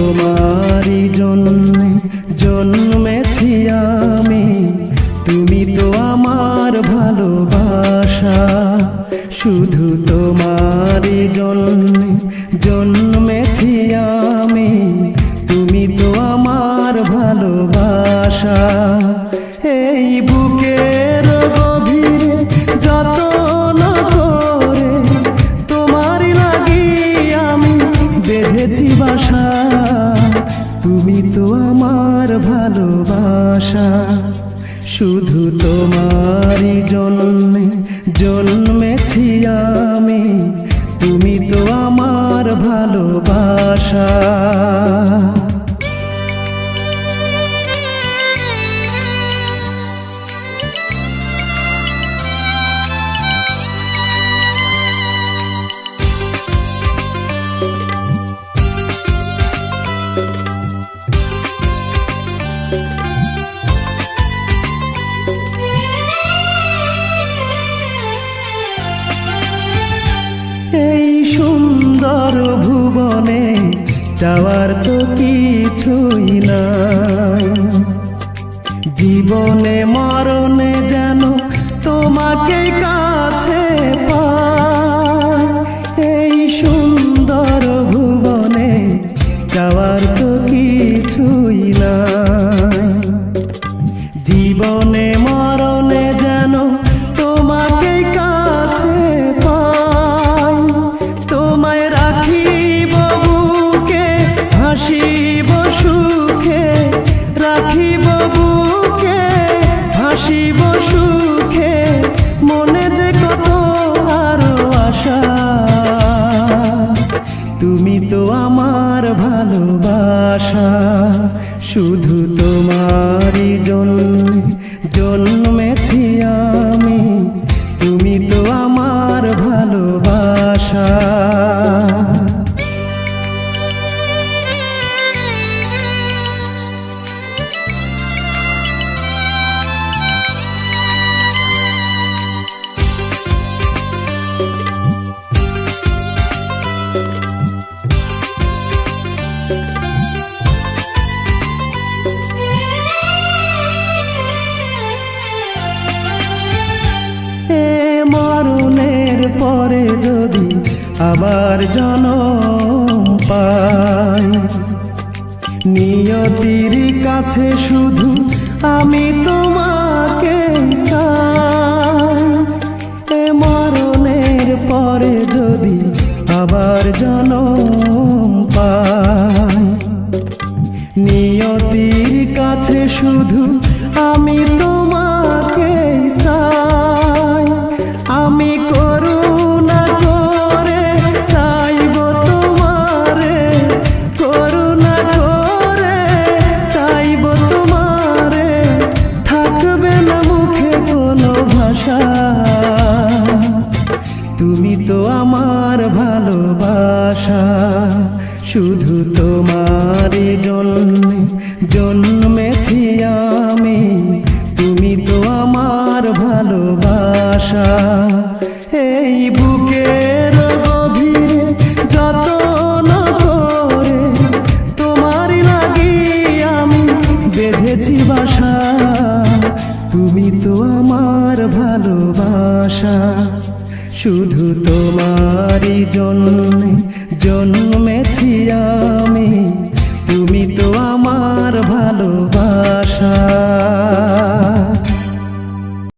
তোমারই জন্যে জন্মেছি আমি, তুমি তো আমার ভালোবাসা। শুধু তোমারই জন্যে জন্মেছি আমি, তুমি তো আমার ভালোবাসা। এই বুকের গভীরে যতন করে তোমারই লাগি আমি বেঁধেছি বাসা। তুমি তো আমার ভালোবাসা। শুধু তোমারই জন্যে জন্মেছি আমি, তুমি তো আমার ভালোবাসা। এই সুন্দর ভুবনে চাওয়ার তো কিছুই নাই, জীবনে মরণে যেন তোমাকে কাছে পাই। এই সুন্দর ভুবনে চাওয়ার তো কিছুই নাই, জীবনে মরণে যেন তোমাকে কাছে পাই। তোমায় রাখিব বুকে, হাসিব সুখে, রাখিব বুকে, হাসিব সুখে, মনে যে কত আরো আশা। তুমি তো আমার ভালোবাসা। শুধু তোমারই জন্যে জন্মেছি আমি, তুমি তো আমার ভালোবাসা। মরণের পরে যদি আবার জন্ম পাই, নিয়তির কাছে শুধু আমি তোমাকে চাই। মরণের পরে যদি আবার জন্ম পাই, নিয়তির কাছে শুধু আমি তোমাকে চাই। আমি করুণা করে চাইব তোমারে, করুণা করে চাইব তোমারে, থাকবে না মুখে কোনো ভাষা। তুমি তো আমার ভালোবাসা। শুধু তোমারই জন্যে জন্মেছি আমি, তুমি তো আমার ভালোবাসা। এই বুকের গভীরে যতন করে তোমারই লাগি আমি বেঁধেছি বাসা। তুমি তো আমার ভালোবাসা। শুধু তোমারই জন্যে জন্মেছি আমি, তুমি তো আমার ভালোবাসা।